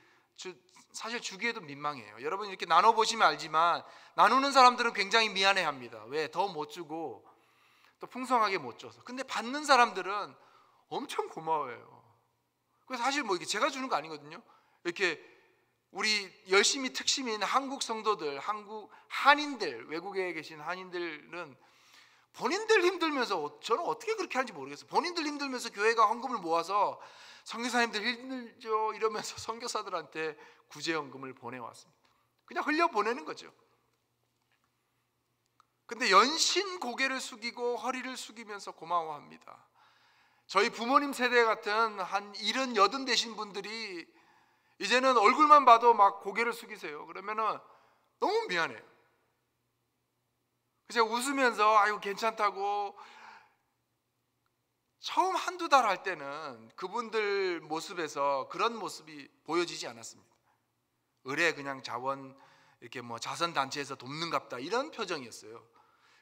사실 주기에도 민망해요. 여러분 이렇게 나눠 보시면 알지만 나누는 사람들은 굉장히 미안해합니다. 왜? 더 못 주고 또 풍성하게 못 줘서. 근데 받는 사람들은 엄청 고마워해요. 그래서 사실 뭐 이게 제가 주는 거 아니거든요. 이렇게 우리 열심히 특심인 한국 성도들, 한국 한인들, 외국에 계신 한인들은 본인들 힘들면서, 저는 어떻게 그렇게 하는지 모르겠어요. 본인들 힘들면서 교회가 헌금을 모아서 선교사님들 힘들죠 이러면서 선교사들한테 구제헌금을 보내왔습니다. 그냥 흘려 보내는 거죠. 근데 연신 고개를 숙이고 허리를 숙이면서 고마워합니다. 저희 부모님 세대 같은 한 70, 80 되신 분들이 이제는 얼굴만 봐도 막 고개를 숙이세요. 그러면은 너무 미안해요. 그래서 제가 웃으면서 아이고 괜찮다고, 처음 한두 달 할 때는 그분들 모습에서 그런 모습이 보여지지 않았습니다. 의뢰 그냥 자원 이렇게 뭐 자선단체에서 돕는갑다 이런 표정이었어요.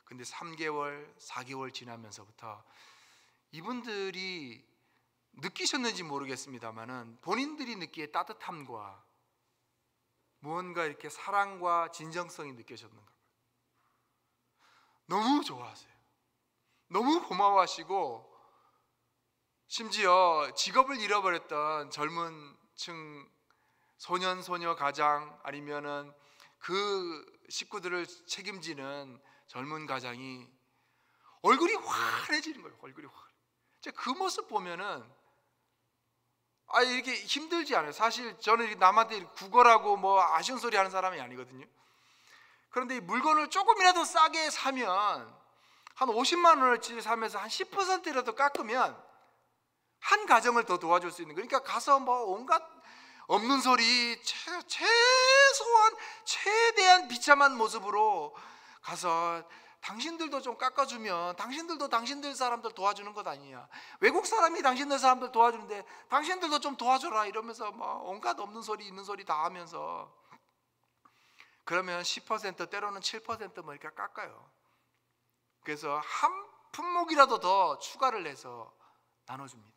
근데 3개월, 4개월 지나면서부터 이분들이 느끼셨는지 모르겠습니다만은 본인들이 느끼기에 따뜻함과 무언가 이렇게 사랑과 진정성이 느껴졌는가 봐요. 너무 좋아하세요. 너무 고마워하시고, 심지어 직업을 잃어버렸던 젊은 층 소년 소녀 가장 아니면은 그 식구들을 책임지는 젊은 가장이 얼굴이 환해지는 거예요. 얼굴이 환해. 그 모습 보면은 이렇게 힘들지 않아요. 사실 저는 남한테 구걸하고 뭐 아쉬운 소리 하는 사람이 아니거든요. 그런데 이 물건을 조금이라도 싸게 사면 한 50만 원어치 사면서 한 10%라도 깎으면 한 가정을 더 도와줄 수 있는, 그러니까 가서 뭐 온갖 없는 소리, 최소한 최대한 비참한 모습으로 가서 당신들도 좀 깎아주면 당신들도 당신들 사람들 도와주는 것 아니냐, 외국 사람이 당신들 사람들 도와주는데 당신들도 좀 도와줘라 이러면서 뭐 온갖 없는 소리 있는 소리 다 하면서, 그러면 10% 때로는 7% 뭐 이렇게 깎아요. 그래서 한 품목이라도 더 추가를 해서 나눠줍니다.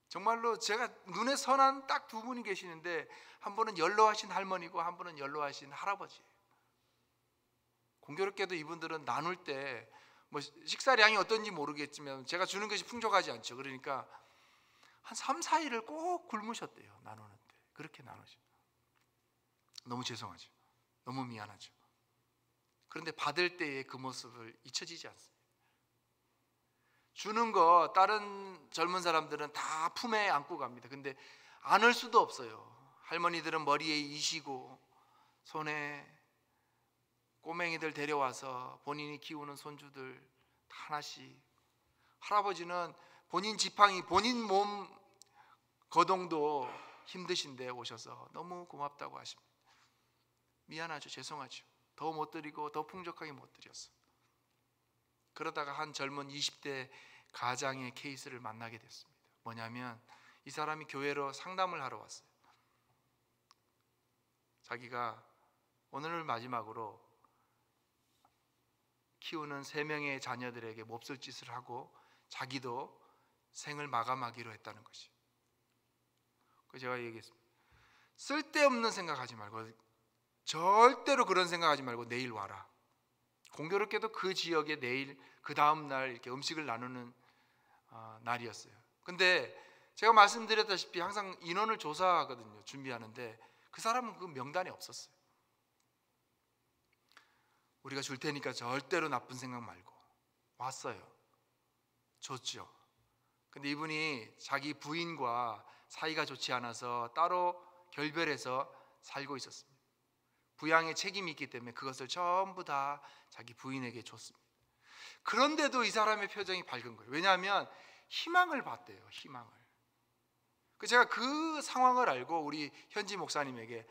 정말로 제가 눈에 선한 딱 두 분이 계시는데, 한 분은 연로하신 할머니고 한 분은 연로하신 할아버지예요. 공교롭게도 이분들은 나눌 때 뭐 식사량이 어떤지 모르겠지만 제가 주는 것이 풍족하지 않죠. 그러니까 한 3, 4일을 꼭 굶으셨대요. 나누는 때. 그렇게 나누죠. 너무 죄송하죠. 너무 미안하죠. 그런데 받을 때의 그 모습을 잊혀지지 않습니다. 주는 거 다른 젊은 사람들은 다 품에 안고 갑니다. 근데 안을 수도 없어요. 할머니들은 머리에 이시고 손에 꼬맹이들 데려와서 본인이 키우는 손주들 하나씩, 할아버지는 본인 지팡이, 본인 몸 거동도 힘드신데 오셔서 너무 고맙다고 하십니다. 미안하죠, 죄송하죠. 더 못 드리고 더 풍족하게 못 드렸어. 그러다가 한 젊은 20대 가장의 케이스를 만나게 됐습니다. 뭐냐면 이 사람이 교회로 상담을 하러 왔어요. 자기가 오늘을 마지막으로 키우는 3명의 자녀들에게 몹쓸 짓을 하고 자기도 생을 마감하기로 했다는 것이. 그래서 제가 얘기했습니다. 쓸데없는 생각하지 말고, 절대로 그런 생각하지 말고 내일 와라. 공교롭게도 그 지역에 내일 그 다음 날 이렇게 음식을 나누는 날이었어요. 근데 제가 말씀드렸다시피 항상 인원을 조사하거든요. 준비하는데 그 사람은 그 명단에 없었어요. 우리가 줄 테니까 절대로 나쁜 생각 말고. 왔어요. 줬죠. 근데 이분이 자기 부인과 사이가 좋지 않아서 따로 결별해서 살고 있었습니다. 부양의 책임이 있기 때문에 그것을 전부 다 자기 부인에게 줬습니다. 그런데도 이 사람의 표정이 밝은 거예요. 왜냐하면 희망을 봤대요. 희망을. 제가 그 상황을 알고 우리 현지 목사님에게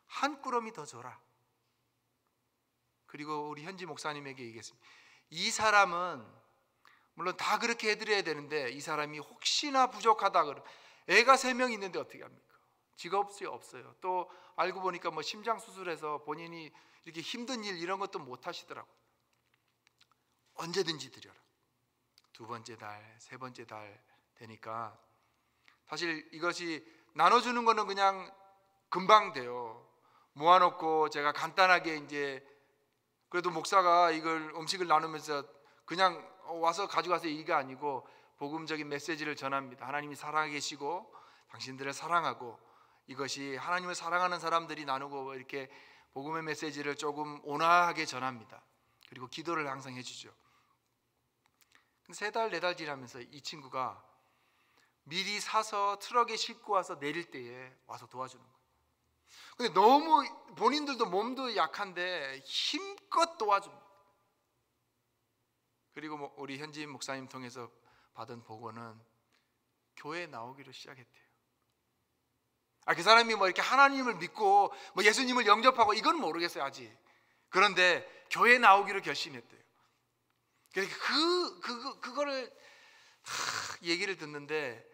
한 꾸러미 더 줘라. 그리고 우리 현지 목사님에게 얘기했습니다. 이 사람은 물론 다 그렇게 해드려야 되는데 이 사람이 혹시나 부족하다 그러면, 애가 3명 있는데 어떻게 합니까? 직업이 없어요. 또 알고 보니까 뭐 심장 수술해서 본인이 이렇게 힘든 일 이런 것도 못 하시더라고요. 언제든지 드려라. 2번째 달, 3번째 달 되니까 사실 이것이 나눠주는 거는 그냥 금방 돼요. 모아놓고 제가 간단하게 이제, 그래도 목사가 이걸 음식을 나누면서 그냥 와서 가져가서 얘기가 아니고 복음적인 메시지를 전합니다. 하나님이 살아계시고 당신들을 사랑하고, 이것이 하나님을 사랑하는 사람들이 나누고 이렇게 복음의 메시지를 조금 온화하게 전합니다. 그리고 기도를 항상 해주죠. 3달, 4달 지나면서 이 친구가 미리 사서 트럭에 싣고 와서 내릴 때에 와서 도와주는 거예요. 근데 너무 본인들도 몸도 약한데 힘껏 도와줍니다. 그리고 우리 현지 목사님 통해서 받은 보고는 교회에 나오기로 시작했대요. 그 사람이 뭐 이렇게 하나님을 믿고 뭐 예수님을 영접하고 이건 모르겠어요 아직. 그런데 교회에 나오기로 결심했대요. 그러니까 그거를 얘기를 듣는데,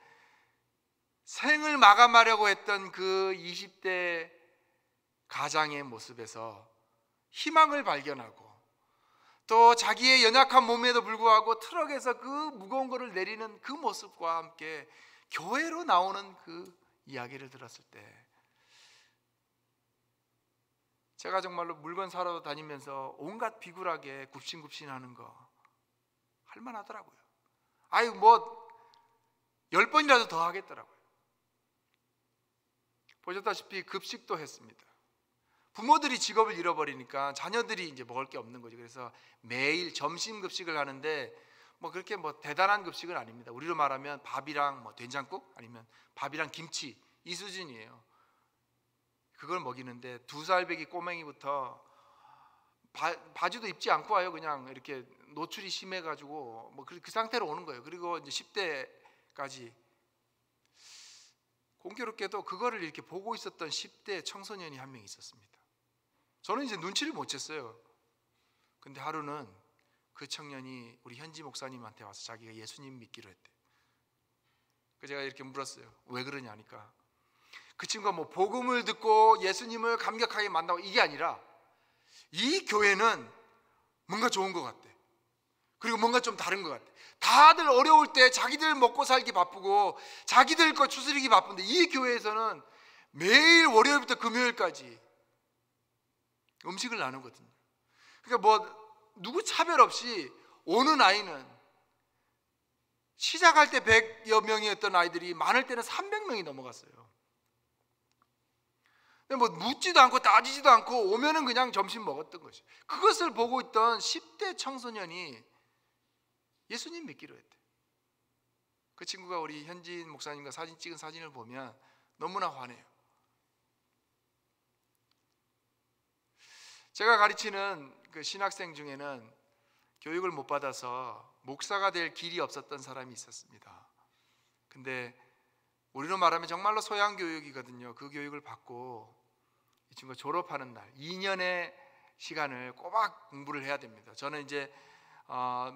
생을 마감하려고 했던 그 20대 가장의 모습에서 희망을 발견하고, 또 자기의 연약한 몸에도 불구하고 트럭에서 그 무거운 거를 내리는 그 모습과 함께 교회로 나오는 그 이야기를 들었을 때, 제가 정말로 물건 사러 다니면서 온갖 비굴하게 굽신굽신하는 거 할만하더라고요. 뭐 10번이라도 더 하겠더라고요. 보셨다시피 급식도 했습니다. 부모들이 직업을 잃어버리니까 자녀들이 이제 먹을 게 없는 거죠. 그래서 매일 점심 급식을 하는데 뭐 그렇게 뭐 대단한 급식은 아닙니다. 우리로 말하면 밥이랑 뭐 된장국 아니면 밥이랑 김치 이 수준이에요. 그걸 먹이는데 2살배기 꼬맹이부터 바지도 입지 않고 와요. 그냥 이렇게 노출이 심해가지고 뭐 그 상태로 오는 거예요. 그리고 이제 10대까지 공교롭게도 그거를 이렇게 보고 있었던 10대 청소년이 한 명 있었습니다. 저는 이제 눈치를 못 챘어요. 근데 하루는 그 청년이 우리 현지 목사님한테 와서 자기가 예수님 믿기로 했대. 그래서 제가 이렇게 물었어요. 왜 그러냐 하니까 그 친구가 뭐 복음을 듣고 예수님을 감격하게 만나고 이게 아니라 이 교회는 뭔가 좋은 것 같대. 그리고 뭔가 좀 다른 것 같아. 다들 어려울 때 자기들 먹고 살기 바쁘고 자기들 거 추스리기 바쁜데 이 교회에서는 매일 월요일부터 금요일까지 음식을 나누거든요. 그러니까 뭐 누구 차별 없이 오는 아이는 시작할 때 100여 명이었던 아이들이 많을 때는 300명이 넘어갔어요. 근데 뭐 묻지도 않고 따지지도 않고 오면은 그냥 점심 먹었던 것이. 그것을 보고 있던 10대 청소년이 예수님 믿기로 했대. 그 친구가 우리 현진 목사님과 사진 찍은 사진을 보면 너무나 화내요. 제가 가르치는 그 신학생 중에는 교육을 못 받아서 목사가 될 길이 없었던 사람이 있었습니다. 근데 우리로 말하면 정말로 소양 교육이거든요. 그 교육을 받고 이 친구가 졸업하는 날 2년의 시간을 꼬박 공부를 해야 됩니다. 저는 이제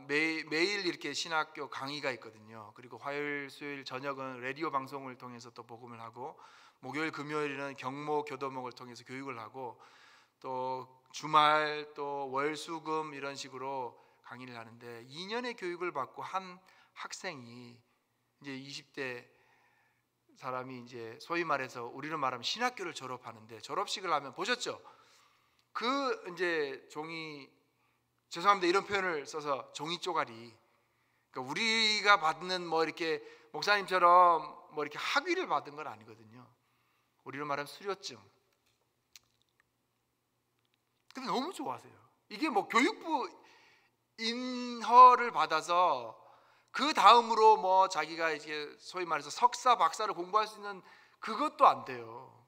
매일 이렇게 신학교 강의가 있거든요. 그리고 화요일, 수요일 저녁은 라디오 방송을 통해서 또 복음을 하고, 목요일, 금요일은 경모 교도목을 통해서 교육을 하고, 또 주말 또 월, 수, 금 이런 식으로 강의를 하는데, 2년의 교육을 받고 한 학생이 이제 20대 사람이 이제 소위 말해서 우리로 말하면 신학교를 졸업하는데, 졸업식을 하면 보셨죠? 그 이제 종이, 죄송합니다 이런 표현을 써서, 종이 쪼가리, 그러니까 우리가 받는 뭐 이렇게 목사님처럼 뭐 이렇게 학위를 받은 건 아니거든요. 우리로 말하면 수료증. 근데 너무 좋아하세요. 이게 뭐 교육부 인허를 받아서 그 다음으로 뭐 자기가 이제 소위 말해서 석사, 박사를 공부할 수 있는 그것도 안 돼요.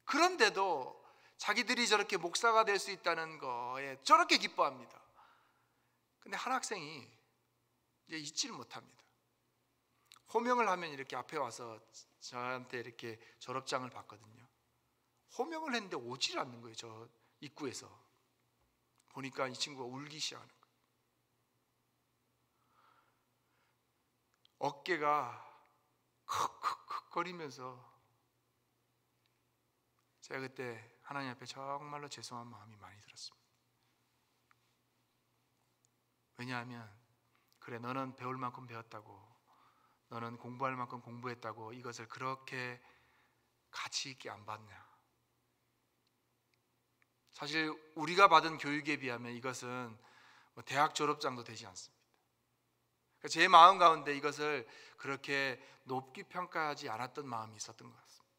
그런데도 자기들이 저렇게 목사가 될 수 있다는 거에 저렇게 기뻐합니다. 근데 한 학생이 이제 잊지를 못합니다. 호명을 하면 이렇게 앞에 와서 저한테 이렇게 졸업장을 받거든요. 호명을 했는데 오질 않는 거예요. 저 입구에서 보니까 이 친구가 울기 시작하는 거예요. 어깨가 컥컥컥 거리면서, 제가 그때 하나님 앞에 정말로 죄송한 마음이 많이 들었습니다. 왜냐하면 그래, 너는 배울 만큼 배웠다고, 너는 공부할 만큼 공부했다고 이것을 그렇게 가치 있게 안 받냐. 사실 우리가 받은 교육에 비하면 이것은 뭐 대학 졸업장도 되지 않습니다. 제 마음 가운데 이것을 그렇게 높게 평가하지 않았던 마음이 있었던 것 같습니다.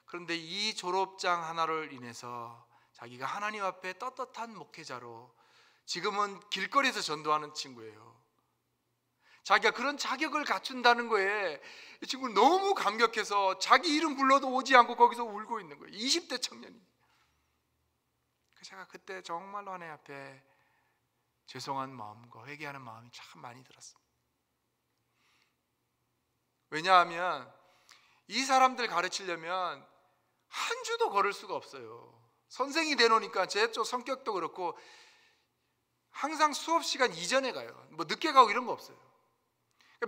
그런데 이 졸업장 하나를 인해서 자기가 하나님 앞에 떳떳한 목회자로, 지금은 길거리에서 전도하는 친구예요. 자기가 그런 자격을 갖춘다는 거에 이 친구는 너무 감격해서 자기 이름 불러도 오지 않고 거기서 울고 있는 거예요. 20대 청년이. 제가 그때 정말로 하나님 앞에 죄송한 마음과 회개하는 마음이 참 많이 들었습니다. 왜냐하면 이 사람들 가르치려면 한 주도 걸을 수가 없어요. 선생이 되놓으니까 제 쪽 성격도 그렇고 항상 수업 시간 이전에 가요. 뭐 늦게 가고 이런 거 없어요.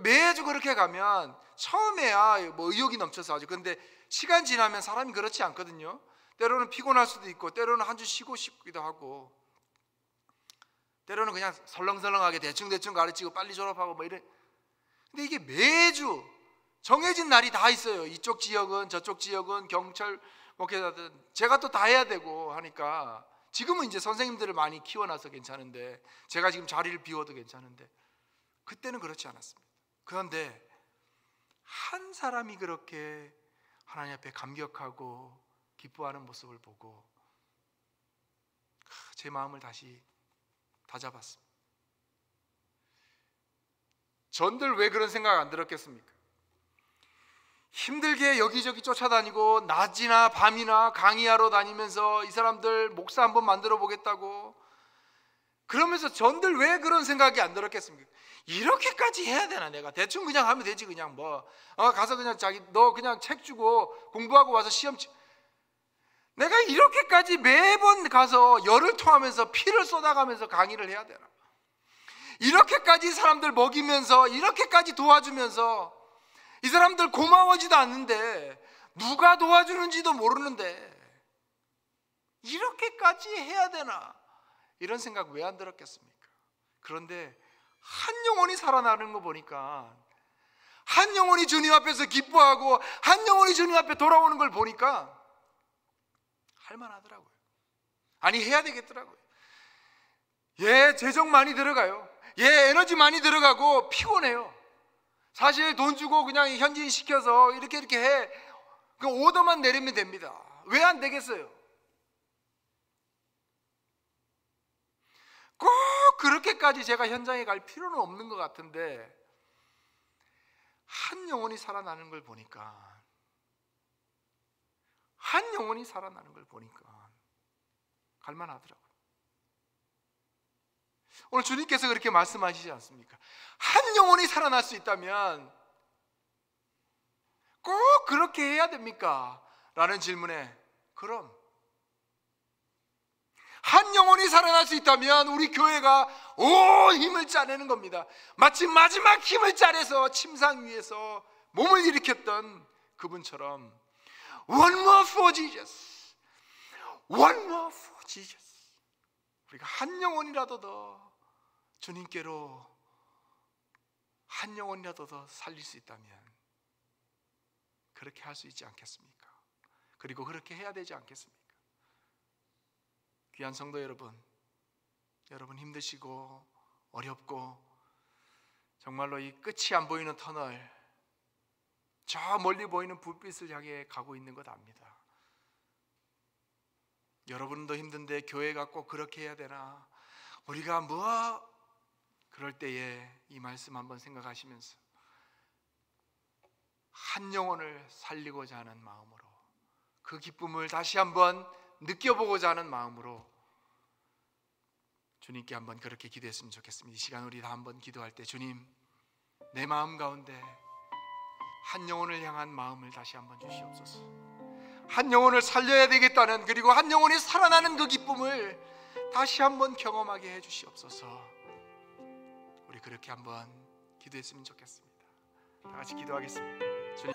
매주 그렇게 가면 처음에야 뭐 의욕이 넘쳐서 하죠. 근데 시간 지나면 사람이 그렇지 않거든요. 때로는 피곤할 수도 있고, 때로는 한 주 쉬고 싶기도 하고, 때로는 그냥 설렁설렁하게 대충대충 가르치고 빨리 졸업하고 뭐 이래. 근데 이게 매주 정해진 날이 다 있어요. 이쪽 지역은, 저쪽 지역은, 경찰 목회자든 제가 또 다 해야 되고 하니까, 지금은 이제 선생님들을 많이 키워놔서 괜찮은데, 제가 지금 자리를 비워도 괜찮은데, 그때는 그렇지 않았습니다. 그런데 한 사람이 그렇게 하나님 앞에 감격하고 기뻐하는 모습을 보고 제 마음을 다시 다잡았습니다. 전들 왜 그런 생각 안 들었겠습니까? 힘들게 여기저기 쫓아다니고 낮이나 밤이나 강의하러 다니면서 이 사람들 목사 한번 만들어 보겠다고 그러면서 전들 왜 그런 생각이 안 들었겠습니까? 이렇게까지 해야 되나? 내가 대충 그냥 하면 되지. 그냥 뭐 가서 그냥 자기 너 그냥 책 주고 공부하고 와서 시험 치. 내가 이렇게까지 매번 가서 열을 토하면서 피를 쏟아가면서 강의를 해야 되나? 이렇게까지 사람들 먹이면서, 이렇게까지 도와주면서 이 사람들 고마워지도 않는데, 누가 도와주는지도 모르는데 이렇게까지 해야 되나? 이런 생각 왜 안 들었겠습니까? 그런데 한 영혼이 살아나는 거 보니까, 한 영혼이 주님 앞에서 기뻐하고 한 영혼이 주님 앞에 돌아오는 걸 보니까 할만하더라고요. 아니, 해야 되겠더라고요. 재정 많이 들어가요. 에너지 많이 들어가고 피곤해요. 사실 돈 주고 그냥 현지인 시켜서 이렇게 해. 그 오더만 내리면 됩니다. 왜 안 되겠어요? 꼭 그렇게까지 제가 현장에 갈 필요는 없는 것 같은데, 한 영혼이 살아나는 걸 보니까, 갈만하더라고요. 오늘 주님께서 그렇게 말씀하시지 않습니까? 한 영혼이 살아날 수 있다면 꼭 그렇게 해야 됩니까? 라는 질문에 그럼 한 영혼이 살아날 수 있다면 우리 교회가 온 힘을 짜내는 겁니다. 마치 마지막 힘을 짜내서 침상 위에서 몸을 일으켰던 그분처럼 One more for Jesus, One more for Jesus. 우리가 한 영혼이라도 더 주님께로 한 영혼이라도 더 살릴 수 있다면 그렇게 할 수 있지 않겠습니까? 그리고 그렇게 해야 되지 않겠습니까? 귀한 성도 여러분, 여러분 힘드시고 어렵고 정말로 이 끝이 안 보이는 터널, 저 멀리 보이는 불빛을 향해 가고 있는 것 압니다. 여러분도 힘든데 교회가 꼭 그렇게 해야 되나? 우리가 그럴 때에 이 말씀 한번 생각하시면서 한 영혼을 살리고자 하는 마음으로, 그 기쁨을 다시 한번 느껴보고자 하는 마음으로 주님께 한번 그렇게 기도했으면 좋겠습니다. 이 시간 우리 다 한번 기도할 때 주님, 내 마음 가운데 한 영혼을 향한 마음을 다시 한번 주시옵소서. 한 영혼을 살려야 되겠다는, 그리고 한 영혼이 살아나는 그 기쁨을 다시 한번 경험하게 해주시옵소서. 우리 그렇게 한번 기도했으면 좋겠습니다. 다 같이 기도하겠습니다. 주님.